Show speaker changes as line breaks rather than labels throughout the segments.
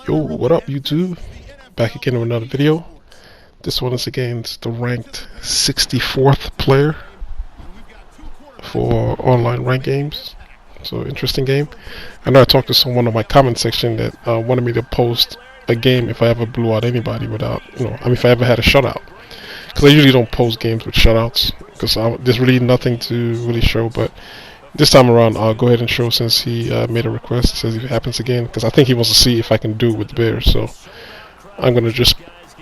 Yo, what up YouTube? Back again with another video. This one is against the ranked 64th player for online ranked games. So interesting game. I know I talked to someone on my comment section that wanted me to post a game if I ever blew out anybody without, if I ever had a shutout. Because I usually don't post games with shutouts because there's really nothing to really show. But this time around, I'll go ahead and show since he made a request. It says if it happens again, because I think he wants to see if I can do it with the Bears. So I'm going to just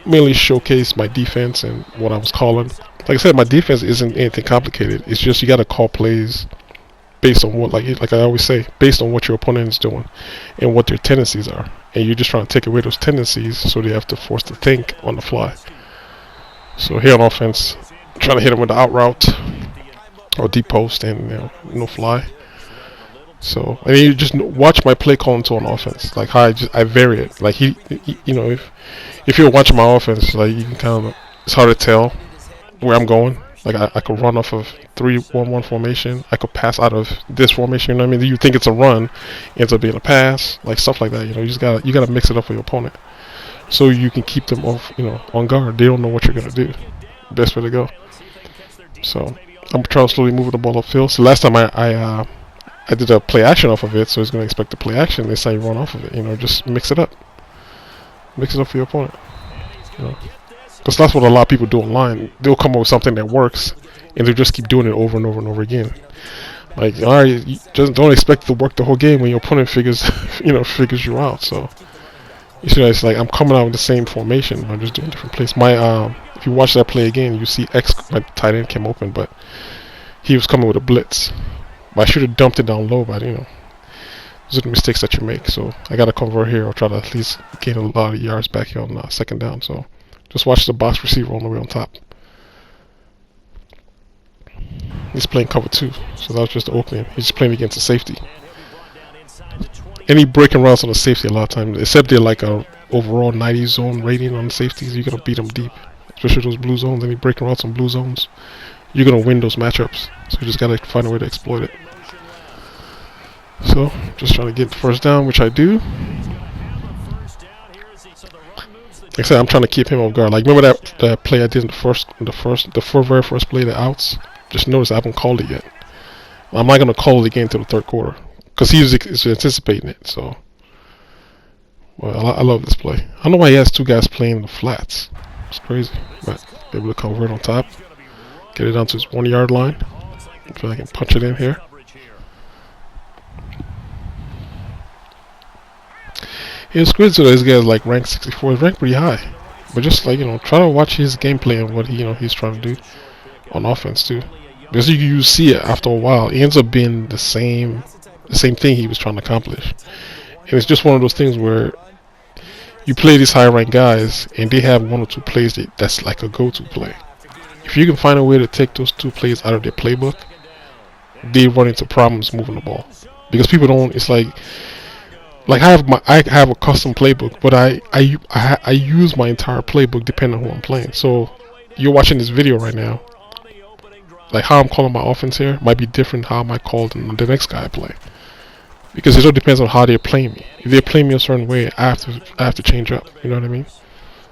mainly showcase my defense and what I was calling. Like I said, my defense isn't anything complicated. It's just you got to call plays based on what, like I always say, based on what your opponent is doing and what their tendencies are. And you're just trying to take away those tendencies so they have to force to think on the fly. So here on offense, I'm trying to hit him with the out route or deep post and no fly. So and you just watch my play calling to on offense, like how I vary it. Like he if you're watching my offense, like you can kind of, it's hard to tell where I'm going. Like I could run off of 3-1-1 formation. I could pass out of this formation. You know what I mean? You think it's a run, ends up being a pass, like stuff like that. You gotta mix it up for your opponent, so you can keep them off, on guard. They don't know what you're gonna do. Best way to go. So I'm trying to slowly move the ball upfield. So last time I did a play action off of it, so he's gonna expect the play action. This time you run off of it. Just mix it up. Mix it up for your opponent. Because that's what a lot of people do online. They'll come up with something that works, and they'll just keep doing it over and over and over again. Like, all right, you just don't expect it to work the whole game when your opponent figures you out. So, it's like I'm coming out with the same formation. I'm just doing different plays. If you watch that play again, you see my tight end came open, but he was coming with a blitz. But I should have dumped it down low, but those are the mistakes that you make. So I got to convert here or try to at least gain a lot of yards back here on second down. So just watch the box receiver on the way on top. He's playing cover 2, so that was just the opening. He's playing against the safety. Any breaking routes on the safety a lot of times, except they're like a overall 90 zone rating on the safeties, you're gonna beat them deep. Especially those blue zones. Any breaking routes on blue zones, you're gonna win those matchups. So you just gotta find a way to exploit it. So just trying to get the first down, which I do. Like I said, I'm trying to keep him off guard. Like remember that play I did in the very first play, the outs. Just notice I haven't called it yet. I'm not gonna call it again until the third quarter because he's anticipating it. So, well, I love this play. I don't know why he has 2 guys playing in the flats. It's crazy, but able to convert on top, get it down to his 1-yard line. If I can punch it in here. It's crazy to this guy's like ranked 64. He's ranked pretty high, but just like try to watch his gameplay and what he's trying to do on offense too. Because you see it after a while, it ends up being the same thing he was trying to accomplish. And it's just one of those things where you play these high ranked guys and they have 1 or 2 plays that's like a go-to play. If you can find a way to take those 2 plays out of their playbook, they run into problems moving the ball. Because people don't, it's like I have a custom playbook, but I use my entire playbook depending on who I'm playing. So you're watching this video right now, like how I'm calling my offense here might be different how I might call the next guy I play, because it all depends on how they're playing me. If they're playing me a certain way, I have to change up. You know what I mean?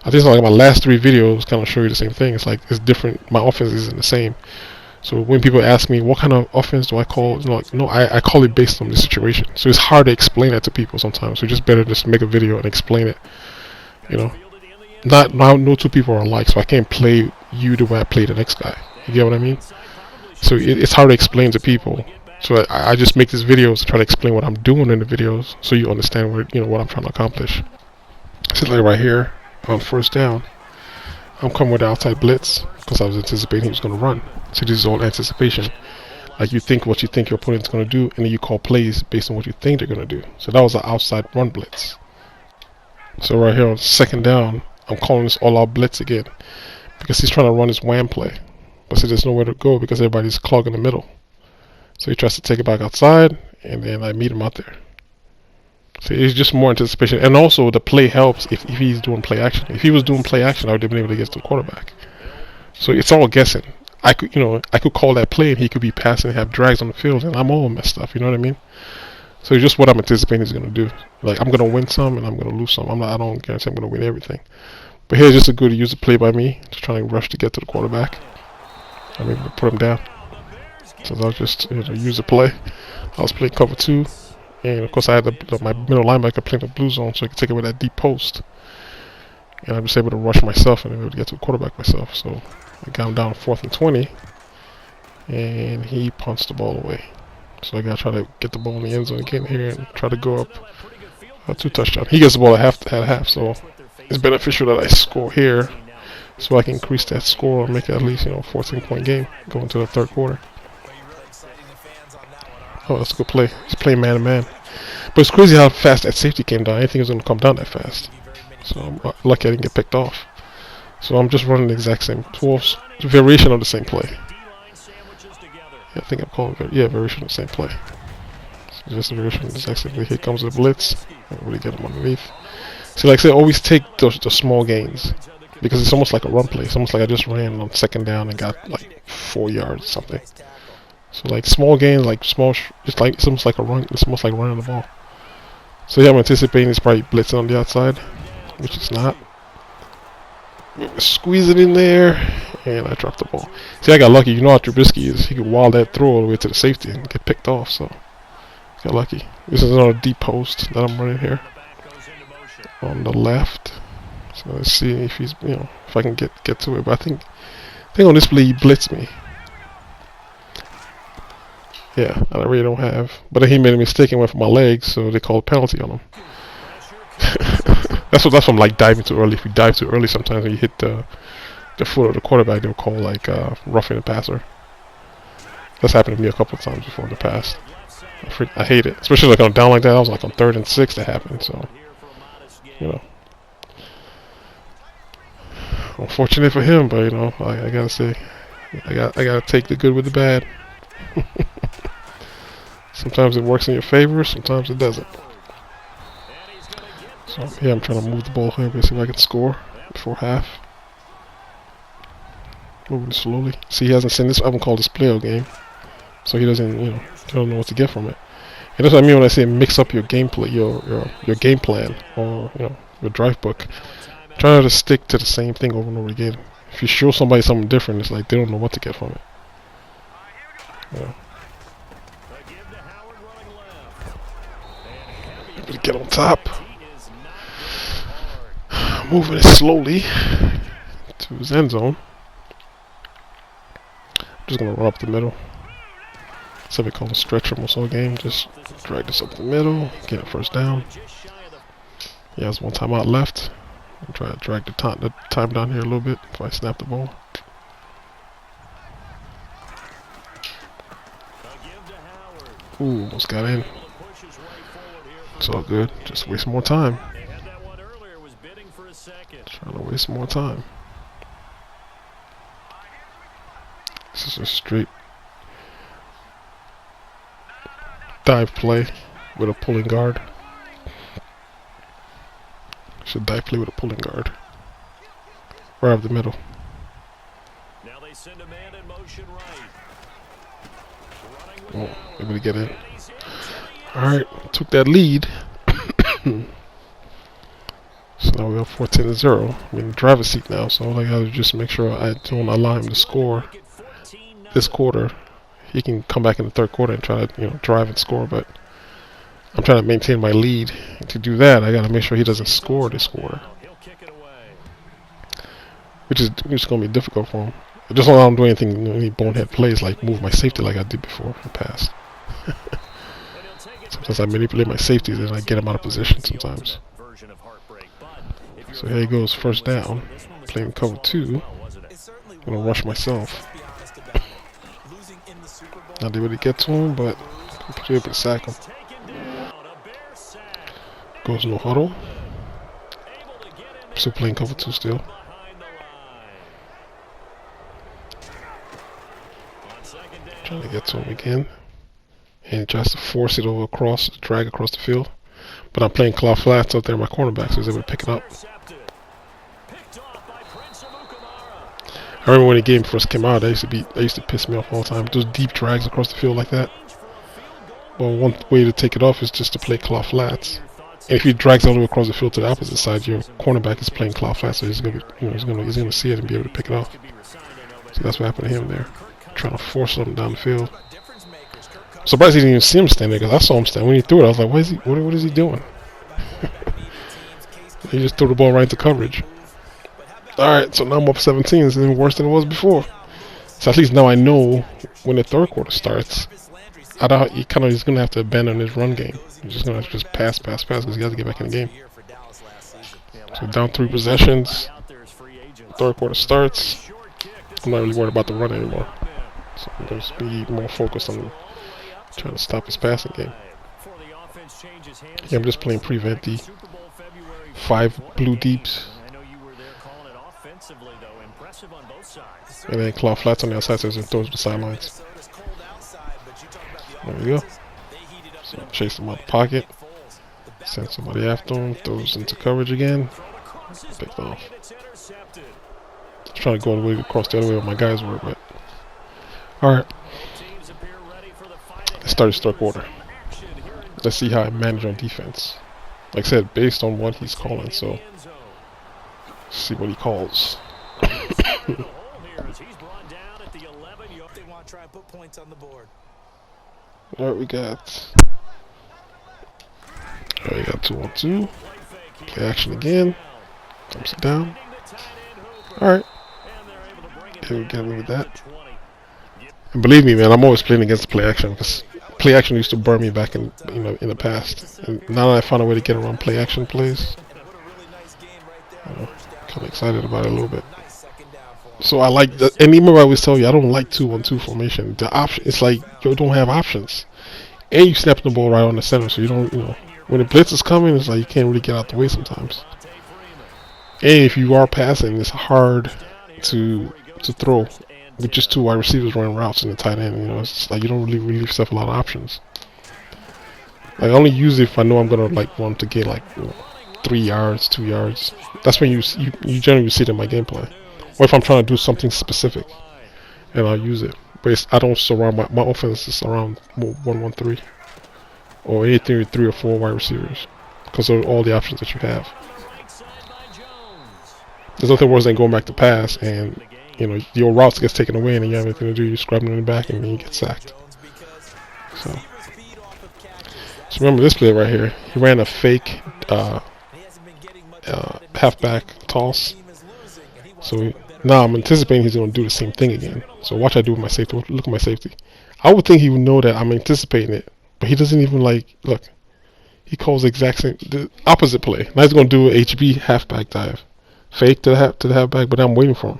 I think like my last 3 videos kind of show you the same thing. It's like it's different. My offense isn't the same. So when people ask me what kind of offense do I call, I call it based on the situation. So it's hard to explain that to people sometimes. So it's just better just make a video and explain it. No 2 people are alike, so I can't play you the way I play the next guy. You get what I mean? So it's hard to explain to people. So I just make these videos to try to explain what I'm doing in the videos, so you understand what I'm trying to accomplish. So like right here on first down, I'm coming with the outside blitz because I was anticipating he was going to run. So this is all anticipation. Like you think what you think your opponent's going to do, and then you call plays based on what you think they're going to do. So that was an outside run blitz. So right here on second down, I'm calling this all-out blitz again because he's trying to run his wham play. But see, there's nowhere to go because everybody's clogging the middle. So he tries to take it back outside, and then I meet him out there. So it's just more anticipation. And also the play helps if he's doing play action. If he was doing play action, I would have been able to get to the quarterback. So it's all guessing. I could call that play and he could be passing and have drags on the field, and I'm all messed up. You know what I mean? So it's just what I'm anticipating he's gonna do. Like I'm gonna win some and I'm gonna lose some. I don't guarantee I'm gonna win everything. But here's just a good user play by me, just trying to rush to get to the quarterback. I'm able to put him down. So that was just user play. I was playing cover 2, and of course I had my middle linebacker playing the blue zone, so I could take away that deep post. And I'm just able to rush myself and able to get to the quarterback myself. So I got him down 4th and 20, and he punts the ball away. So I gotta try to get the ball in the end zone again here and try to go up 2 touchdowns. He gets the ball at half, so it's beneficial that I score here, so I can increase that score and make it at least 14-point game going to the 3rd quarter. Oh, that's a good play. He's playing man to man, but it's crazy how fast that safety came down. I didn't think it was gonna come down that fast. So I'm lucky I didn't get picked off. So I'm just running the exact same 12 variation of the same play. I think I'm calling it, variation of the same play. So just a variation of the exact same play. Here comes the blitz. I really get him underneath. See, like I said, always take the small gains, because it's almost like a run play. It's almost like I just ran on 2nd down and got like 4 yards or something. So like small gains, like it's almost like a run. It's almost like running the ball. So yeah, I'm anticipating he's probably blitzing on the outside, which it's not. Squeeze it in there, and I dropped the ball. See, I got lucky. You know how Trubisky is. He could wild that throw all the way to the safety and get picked off. So got lucky. This is another deep post that I'm running here on the left. So let's see if he's, if I can get to it. But I think on this play he blitzed me. Yeah, I really don't have. But then he made a mistake and went for my legs, so they called a penalty on him. That's what I'm like, diving too early. If you dive too early, sometimes when you hit the foot of the quarterback, they'll call like roughing the passer. That's happened to me a couple of times before in the past. I hate it, especially like on down like that. I was like on 3rd and 6 that happened. So unfortunate for him, but I gotta say, I gotta take the good with the bad. Sometimes it works in your favor, sometimes it doesn't. So yeah, I'm trying to move the ball here, see if I can score before half. Moving slowly. See, he hasn't seen this. I haven't called this playoff game, so he doesn't, he don't know what to get from it. And that's what I mean when I say mix up your gameplay, your game plan, or your drive book. Try not to stick to the same thing over and over again. If you show somebody something different, it's like they don't know what to get from it. Able to get on top. Moving it slowly to his end zone. Just gonna run up the middle. So we call a stretch almost all game. Just drag this up the middle, get a 1st down. He has 1 timeout left. I'll try to drag the time down here a little bit if I snap the ball. Ooh, almost got in. It's all good. Just waste more time. Trying to waste more time. This is a straight dive play with a pulling guard. Should dive play with a pulling guard. Right up the middle.
Now they send a man in motion right.
Oh, able to get in. Alright, took that lead. So now we're up 14-0. I'm in the driver's seat now, so all I gotta do is just make sure I don't allow him to score this quarter. He can come back in the 3rd quarter and try to drive and score, but I'm trying to maintain my lead. And to do that, I gotta make sure he doesn't score this quarter, which is gonna be difficult for him. I just don't allow him to do anything, any bonehead plays like move my safety like I did before in the past. Sometimes I manipulate my safeties and I get him out of position sometimes. So here he goes, 1st down, playing cover 2. I'm gonna rush myself. Not able to get to him, but I'm able to sack him. Goes no huddle. Still playing cover 2 still. Trying to get to him again. And he tries to force it over across, drag across the field. But I'm playing claw flats out there in my cornerback, so he's able to pick it up. I remember when the game first came out, that used to piss me off all the time. Those deep drags across the field like that. Well, one way to take it off is just to play claw flats. And if he drags all the way across the field to the opposite side, your cornerback is playing claw flats, so he's gonna, he's gonna see it and be able to pick it off. So that's what happened to him there, trying to force something down the field. I'm surprised he didn't even see him stand there, because I saw him stand. When he threw it, I was like, what is he doing? He just threw the ball right into coverage. Alright, so now I'm up 17. It's even worse than it was before. So at least now I know when the third quarter starts, he's going to have to abandon his run game. He's just going to just pass, because he has to get back in the game. So down 3 possessions. Third quarter starts. I'm not really worried about the run anymore. So I'm going to be more focused on trying to stop his passing game. Yeah, I'm just playing prevent D. 5 blue deeps. And then claw flats on the outside, so it throws the sidelines. There we go. So chase him out the pocket. Send somebody after him. Throws into coverage again. Picked off. Trying to go all the way across the other way where my guys were, but alright. Let's start his third quarter. Let's see how I manage on defense. Like I said, based on what he's calling, so let's see what he calls. Alright, we got 2-on-2. Play action again. Dumps it down. Alright. Okay, we get rid of that. And believe me, man, I'm always playing against the play action, because play action used to burn me back in in the past. And now that I found a way to get around play action plays, I'm kind of excited about it a little bit. So I like that, and even I always tell you, I don't like 2-on-2 formation. The option, it's like you don't have options, and you snap the ball right on the center, so you don't, when the blitz is coming, it's like you can't really get out the way sometimes. And if you are passing, it's hard to throw with just 2 wide receivers running routes in the tight end. It's like you don't really leave yourself a lot of options. Like, I only use it if I know I'm gonna want to get 3 yards, 2 yards. That's when you generally see it in my gameplay. Or if I'm trying to do something specific, and I'll use it. But I don't surround my offense is around 1-1-3 or anything with 3 or 4 wide receivers, because of all the options that you have. There's nothing worse than going back to pass and your routes gets taken away and then you have anything to do. You're scrubbing in the back and then you get sacked. So remember this play right here. He ran a fake halfback toss. So now I'm anticipating he's going to do the same thing again. So watch I do with my safety. Look at my safety. I would think he would know that I'm anticipating it, but he doesn't even look. He calls the exact same, the opposite play. Now he's going to do an HB halfback dive, fake to the halfback, but I'm waiting for him.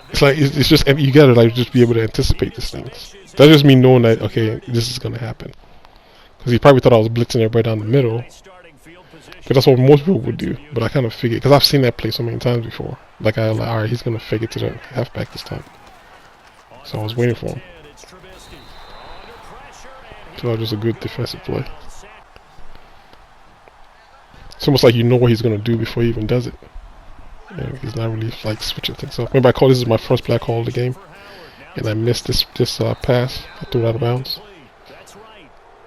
It's like it's just, you gotta just be able to anticipate these things. That's just me knowing that, okay, this is gonna happen. Because he probably thought I was blitzing everybody down the middle, because that's what most people would do. But I kind of figured, because I've seen that play so many times before. Alright, he's gonna fake it to the halfback this time. So I was waiting for him. So that was just a good defensive play. It's almost like you know what he's gonna do before he even does it. He's not really switching things up. Remember, this is my first play I called the game, and I missed this pass. I threw it out of bounds.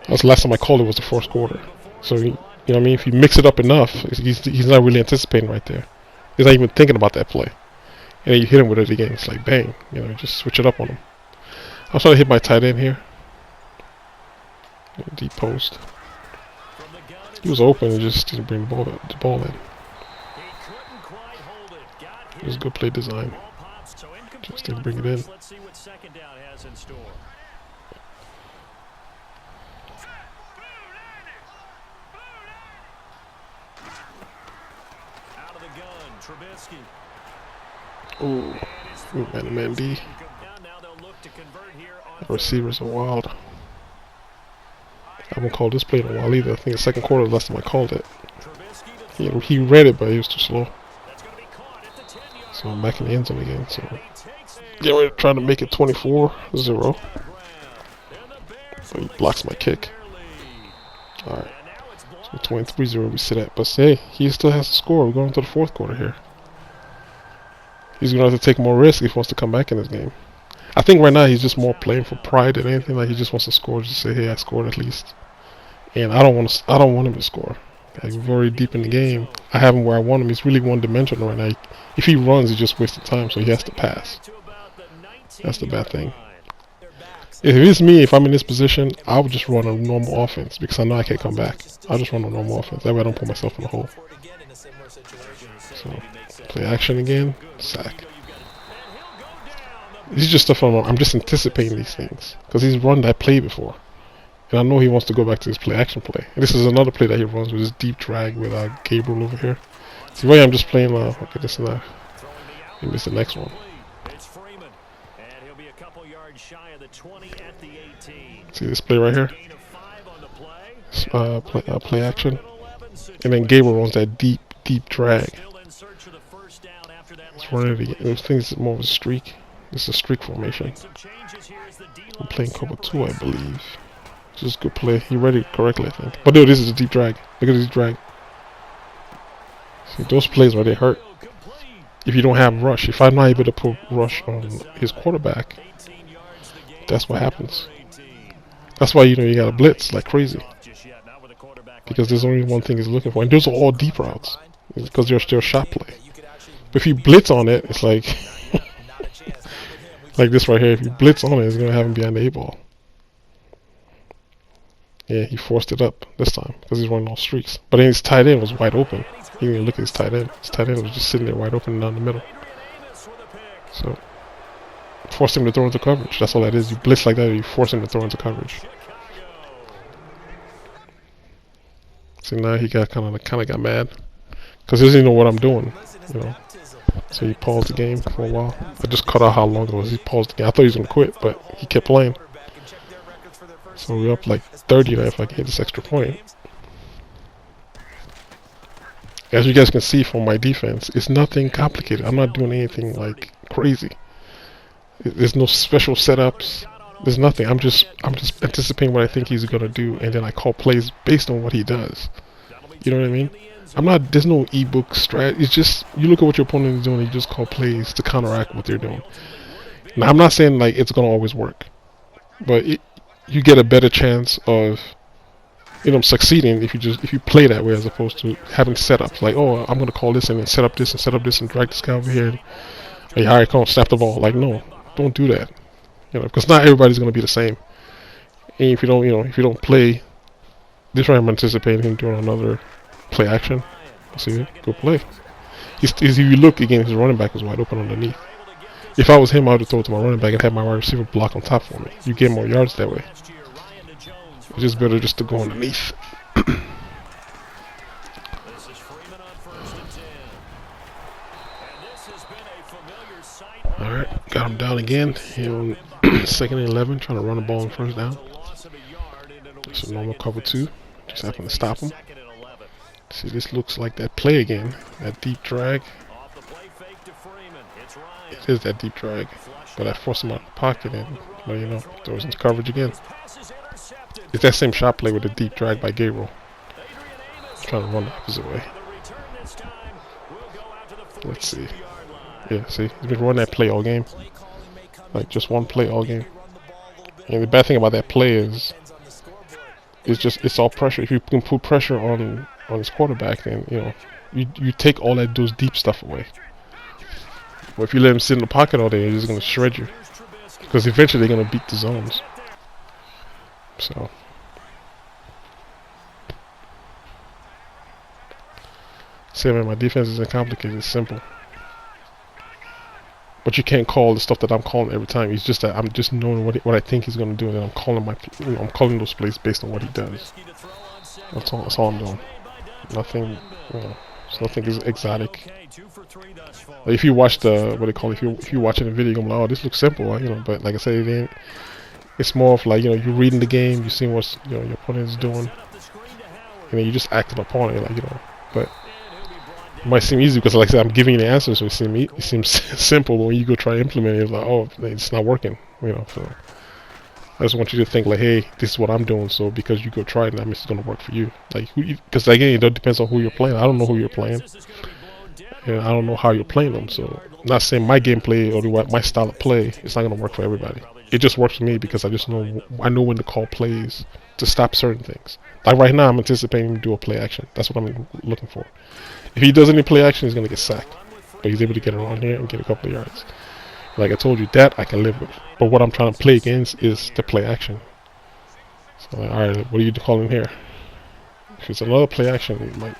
That was the last time I called it, was the first quarter. So you know what I mean. If you mix it up enough, he's not really anticipating right there. He's not even thinking about that play, and then you hit him with it again. It's like bang, just switch it up on him. I was trying to hit my tight end here. Deep post. He was open and just didn't bring the ball in. It was good play design. Just didn't bring it in.
Let's see what second down has in store. Out of the gun, Trubisky.
Ooh, man D. The receivers are wild. I haven't called this play in a while either. I think the second quarter was the last time I called it. He read it, but he was too slow. So I'm back in the end zone again. So yeah, we're trying to make it 24-0. So he blocks my kick. Alright. So 23-0 we sit at. But hey, he still has to score. We're going into the fourth quarter here. He's going to have to take more risk if he wants to come back in this game. I think right now he's just more playing for pride than anything. Like he just wants to score, just say, "Hey, I scored at least." And I don't want to. I don't want him to score. Like very deep in the game, I have him where I want him. He's really one-dimensional right now. If he runs, he's just wasting time. So he has to pass. That's the bad thing. If it's me, if I'm in this position, I would just run a normal offense because I know I can't come back. I'll just run a normal offense. That way I don't put myself in a hole. So, play action again, sack. This is just stuff I'm just anticipating these things because he's run that play before. And I know he wants to go back to his play action play. And this is another play that he runs with his deep drag with Gabriel over here. See, right, I'm just playing, okay, this is maybe it's the next one. See this play right here? Play action. And then Gabriel runs that deep drag. Let's run it again. Those things is more of a streak. This is a streak formation. I'm playing cover 2, I believe. Just good play. He read it correctly, I think. But dude, this is a deep drag. Look at this drag. See, those plays right there hurt. If you don't have rush, if I'm not able to put rush on his quarterback, that's what happens. That's why you gotta blitz like crazy. Because there's only one thing he's looking for, and those are all deep routes because they're still shot play. But if you blitz on it, it's like like this right here. If you blitz on it, it's gonna have him behind the A-ball. Yeah, he forced it up this time because he's running all streaks. But then his tight end was wide open. He didn't even look at his tight end. His tight end was just sitting there wide open down the middle. So, forced him to throw into coverage. That's all that is. You blitz like that, you force him to throw into coverage. See, now he got kind of got mad because he doesn't know what I'm doing, So he paused the game for a while. I just cut out how long it was. He paused the game. I thought he was gonna quit, but he kept playing. So we're up like 30 now if I get this extra point. As you guys can see from my defense, it's nothing complicated. I'm not doing anything like crazy. There's no special setups. There's nothing. I'm just anticipating what I think he's gonna do, and then I call plays based on what he does. You know what I mean? There's no ebook strat. It's just you look at what your opponent is doing, and you just call plays to counteract what they're doing. Now I'm not saying like it's gonna always work, but you get a better chance of succeeding if you play that way as opposed to having setups like, oh, I'm gonna call this and then set up this and drag this guy over here and, hey, alright, come on, snap the ball. Like, no, don't do that. Because not everybody's gonna be the same. And if you don't play this right, I'm anticipating him doing another play action. See, good play. If you look again, his running back was wide open underneath. If I was him, I would have thrown it to my running back and had my wide receiver block on top for me. You get more yards that way. It's just better just to go underneath. Alright, got him down again. Here on 2nd and 11, trying to run the ball on first down. It's a normal cover 2. Just happened to stop him. See, this looks like that play again. That deep drag. It is that deep drag. But I forced him out of the pocket and, throws into coverage again. It's that same shot play with the deep drag by Gabriel. Trying to run the opposite way. Let's see. Yeah, see, he's been running that play all game. Like just one play all game. And the bad thing about that play is, it's all pressure. If you can put pressure on his quarterback, then you take all those deep stuff away. But if you let him sit in the pocket all day, he's just gonna shred you. Because eventually they're gonna beat the zones. So. See, man, my defense isn't complicated. It's simple. But you can't call the stuff that I'm calling every time. It's just that I'm just knowing what I think he's gonna do, and then I'm calling I'm calling those plays based on what he does. That's all I'm doing. Nothing, it's nothing exotic. Like if you watch if you watching the video, you're like, oh, this looks simple, But like I said, it's more of like, you're reading the game, you're seeing what your opponent is doing, and then you just acting upon it, But it might seem easy because, like I said, I'm giving you the answer, so it seems simple. But when you go try to implement it, it's like, oh, it's not working, So I just want you to think like, hey, this is what I'm doing. So because you go try it, that means it's gonna work for you. Like, because again, it depends on who you're playing. I don't know who you're playing. And I don't know how you're playing them. So I'm not saying my gameplay or my style of play is not gonna work for everybody. It just works for me because I know when to call plays to stop certain things. Like right now, I'm anticipating him to do a play action. That's what I'm looking for. If he does any play action, he's gonna get sacked. But he's able to get around here and get a couple of yards. Like I told you, that I can live with. But what I'm trying to play against is the play action. So, alright, what are you calling here? If it's another play action,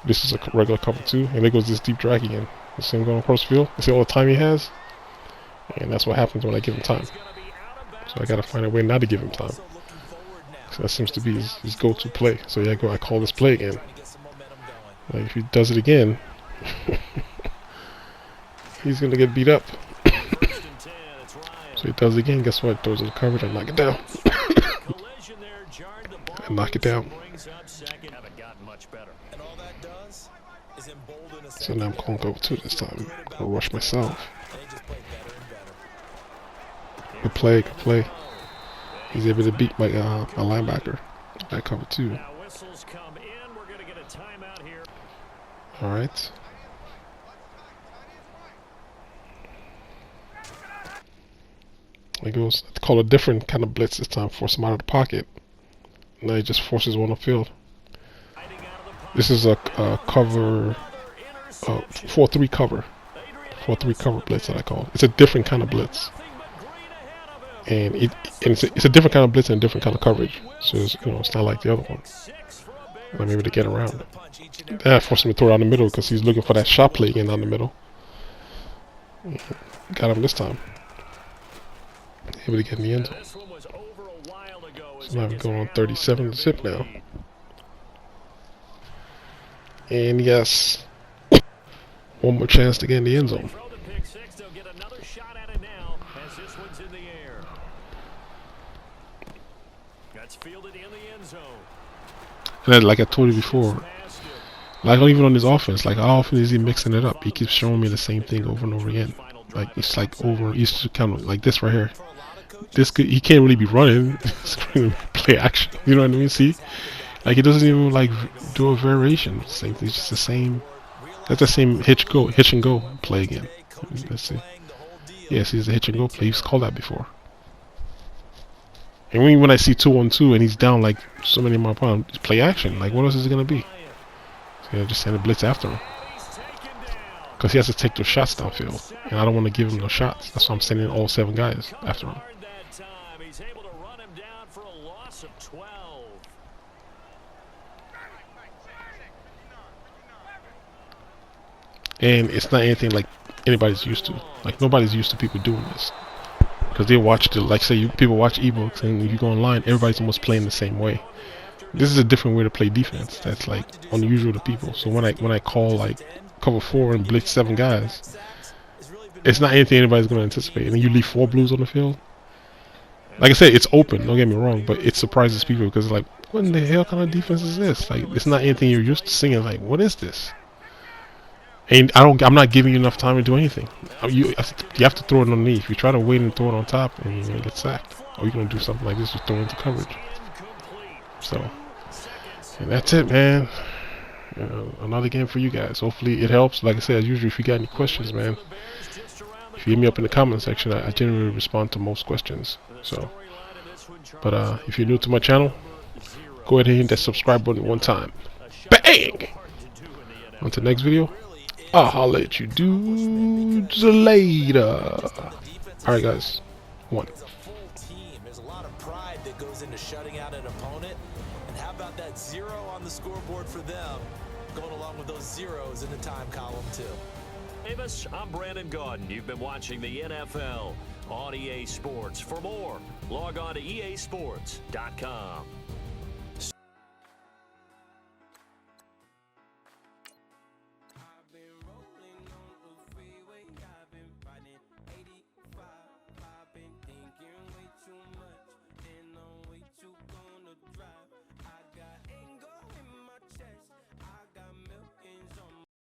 this is a regular cover 2, and there goes this deep drag again. You see him going across the field? You see all the time he has? And that's what happens when I give him time. So I gotta find a way not to give him time. So that seems to be his go-to play. So yeah, I call this play again. Like if he does it again, he's gonna get beat up. So he does it again, guess what? Throws it in coverage and knock it down. And knock it down. So now I'm calling cover 2 this time. I'm gonna rush myself. Good play, good play. He's able to beat my linebacker. That cover 2. Alright. He goes, call a different kind of blitz this time, force him out of the pocket. Now he just forces one upfield. This is a cover, 4-3 cover. 4-3 cover blitz that I call it. It's a different kind of blitz. And it's a different kind of blitz and a different kind of coverage. So it's not like the other one. I'm able to get around. That forced him to throw it down the middle because he's looking for that shot play again down the middle. Got him this time. Able to get in the end zone. So now we're going on 37 to zip now. And yes, one more chance to get in the end zone. And then, like I told you before, like even on his offense, like how often is he mixing it up? He keeps showing me the same thing over and over again. Like it's like he's kind of like this right here. He can't really be running. Play action. You know what I mean? See, like he doesn't even like do a variation. Same thing. It's just the same. That's the same hitch and go play again. Let's see. Yes, he's a hitch and go play. He's called that before. And when I see 2-on-2 and he's down like so many more pounds, play action. Like what else is it gonna be? So I just send a blitz after him because he has to take those shots downfield, and I don't want to give him those shots. That's why I'm sending all 7 guys after him. And it's not anything like anybody's used to. Like nobody's used to people doing this. Because they watch people watch ebooks, and if you go online, everybody's almost playing the same way. This is a different way to play defense. That's like unusual to people. So when I call like cover 4 and blitz 7 guys, it's not anything anybody's going to anticipate. And then you leave 4 blues on the field. Like I said, it's open. Don't get me wrong, but it surprises people because like, what in the hell kind of defense is this? Like, it's not anything you're used to seeing. Like, what is this? And I'm not giving you enough time to do anything. You have to throw it underneath. If you try to wait and throw it on top, and you're gonna get sacked. Or you're gonna do something like this, just throw it into coverage. So, and that's it, man. Another game for you guys. Hopefully it helps. Like I said, as usual, if you got any questions, man, if you hit me up in the comment section, I generally respond to most questions. So, but if you're new to my channel, go ahead and hit that subscribe button one time. Bang! On to the next video. I'll let you dudes later. Alright guys, 1.
There's a lot of pride that goes into shutting out an opponent. And how about that 0 on the scoreboard for them, going along with those zeros in the time column too.
Davis, I'm Brandon Gaudin. You've been watching the NFL on EA Sports. For more, log on to easports.com.